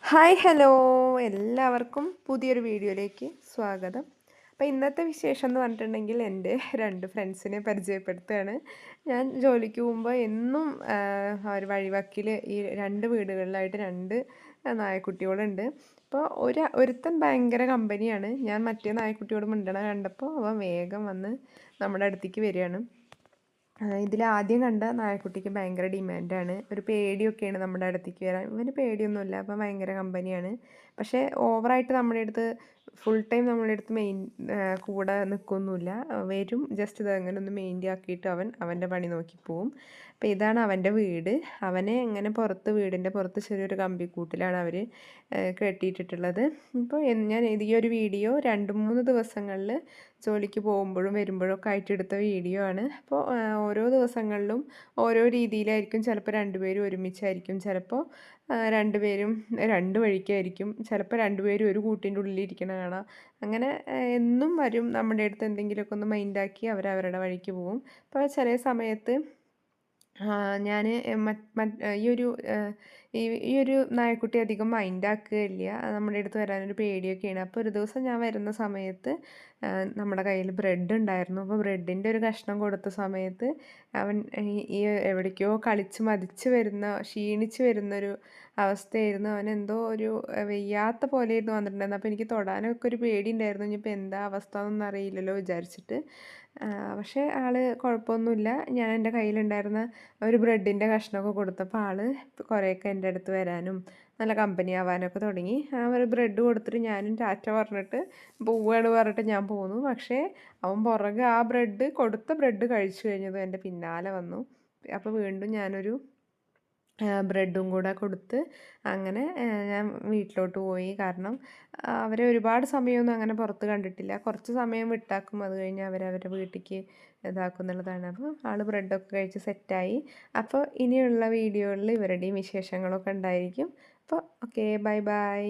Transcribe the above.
Hi hello എല്ലാവർക്കും പുതിയൊരു വീഡിയോയിലേക്ക് സ്വാഗതം. അപ്പോൾ ഇന്നത്തെ വിശേഷം എന്ന് പറഞ്ഞിട്ടുണ്ടെങ്കിൽ എൻ്റെ രണ്ട് ഫ്രണ്ട്സിനെ പരിചയപ്പെടുത്തുകയാണ്. ഞാൻ ജോലിക്ക് പോകുമ്പോൾ എന്നും ഒരു വഴിവക്കിൽ ഈ രണ്ട് വീടുകളിലായിട്ട് രണ്ട് നായക്കുട്ടികളുണ്ട്. അപ്പോൾ ഒരുത്തൻ ഭയങ്കര കമ്പനിയാണ്. ഞാൻ മറ്റേ നായക്കുട്ടിയോട് മിണ്ടണ കണ്ടപ്പോൾ അവൻ വേഗം വന്ന് നമ്മുടെ അടുത്തേക്ക് വരികയാണ്. ഇതിലാദ്യം കണ്ട നായക്കുട്ടിക്ക് ഭയങ്കര ഡിമാൻഡാണ്. ഒരു പേടിയൊക്കെയാണ് നമ്മുടെ അടുത്തേക്ക് വരാൻ. ഇവന് പേടിയൊന്നുമില്ല. അപ്പം ഭയങ്കര കമ്പനിയാണ്. പക്ഷേ ഓവറായിട്ട് നമ്മുടെ അടുത്ത് ഫുൾ ടൈം നമ്മുടെ അടുത്ത് കൂടെ നിൽക്കൊന്നുമില്ല. വരും, ജസ്റ്റ് ഇത് അങ്ങനെ ഒന്ന് മെയിൻറ്റെയിൻ ആക്കിയിട്ട് അവൻ്റെ പണി നോക്കി പോവും. അപ്പോൾ ഇതാണ് അവൻ്റെ വീട്. അവനെ ഇങ്ങനെ വീടിൻ്റെ പുറത്ത് ചെറിയൊരു കമ്പിക്കൂട്ടിലാണ് അവർ കെട്ടിയിട്ടിട്ടുള്ളത്. ഇപ്പോൾ ഞാൻ ഈ ഒരു വീഡിയോ 2-3 ദിവസങ്ങളിൽ ജോലിക്ക് പോകുമ്പോഴും വരുമ്പോഴും ഒക്കെ ആയിട്ട് എടുത്ത വീഡിയോ ആണ്. അപ്പോൾ ഓരോ ദിവസങ്ങളിലും ഓരോ രീതിയിലായിരിക്കും. ചിലപ്പോൾ രണ്ടുപേരും ഒരുമിച്ചായിരിക്കും, ചിലപ്പോൾ രണ്ടുപേരും രണ്ട് വഴിക്കായിരിക്കും, ചിലപ്പോൾ രണ്ടുപേരും ഒരു കൂട്ടിൻ്റെ ഉള്ളിലിരിക്കണ കാണാം. അങ്ങനെ എന്നും വരും, നമ്മുടെ അടുത്ത് എന്തെങ്കിലുമൊക്കെ ഒന്ന് മൈൻഡാക്കി അവരവരുടെ വഴിക്ക് പോകും. അപ്പോൾ ചില സമയത്ത് ഞാൻ ഈ ഒരു നായക്കുട്ടി അധികം മൈൻഡാക്കുകയില്ല. നമ്മുടെ അടുത്ത് വരാനൊരു പേടിയൊക്കെയാണ്. അപ്പോൾ ഒരു ദിവസം ഞാൻ വരുന്ന സമയത്ത് നമ്മുടെ കയ്യിൽ ബ്രെഡ് ഉണ്ടായിരുന്നു. അപ്പോൾ ബ്രെഡിൻ്റെ ഒരു കഷ്ണം കൊടുത്ത സമയത്ത് അവൻ ഈ എവിടേക്കോ കളിച്ച് മതിച്ച് ക്ഷീണിച്ച് വരുന്നൊരു അവസ്ഥയായിരുന്നു. അവനെന്തോ ഒരു വയ്യാത്ത പോലെയായിരുന്നു വന്നിട്ടുണ്ടായിരുന്നത്. അപ്പോൾ എനിക്ക് തൊടാനൊക്കെ ഒരു പേടിയുണ്ടായിരുന്നു. ഇനിയിപ്പോൾ എന്താ അവസ്ഥ എന്നൊന്നും അറിയില്ലല്ലോ വിചാരിച്ചിട്ട്. പക്ഷേ ആൾ കുഴപ്പമൊന്നുമില്ല. ഞാൻ എൻ്റെ കയ്യിലുണ്ടായിരുന്ന ഒരു ബ്രെഡിൻ്റെ കഷ്ണമൊക്കെ കൊടുത്തപ്പോൾ ആൾ കുറേയൊക്കെ എൻ്റെ അടുത്ത് വരാനും നല്ല കമ്പനി ആവാനൊക്കെ തുടങ്ങി. ഒരു ബ്രെഡ് കൊടുത്തിട്ട് ഞാനും ടാറ്റ പറഞ്ഞിട്ട് പോവുകയാണ് പറഞ്ഞിട്ട് ഞാൻ പോന്നു. പക്ഷേ അവൻ പുറകെ കൊടുത്ത ബ്രെഡ് കഴിച്ചു കഴിഞ്ഞതും എൻ്റെ പിന്നാലെ വന്നു. അപ്പോൾ വീണ്ടും ഞാനൊരു ബ്രെഡും കൂടെ കൊടുത്ത് അങ്ങനെ ഞാൻ വീട്ടിലോട്ട് പോയി. കാരണം അവരെ ഒരുപാട് സമയമൊന്നും അങ്ങനെ പുറത്ത് കണ്ടിട്ടില്ല. കുറച്ച് സമയം വിട്ടാക്കും, അത് കഴിഞ്ഞ് അവരവരുടെ വീട്ടിലേക്ക് ഇതാക്കും എന്നുള്ളതാണ്. അപ്പോൾ ആൾ ബ്രെഡൊക്കെ കഴിച്ച് സെറ്റായി. അപ്പോൾ ഇനിയുള്ള വീഡിയോകളിൽ ഇവരുടെയും വിശേഷങ്ങളൊക്കെ ഉണ്ടായിരിക്കും. അപ്പോൾ ഓക്കെ, ബൈ ബൈ.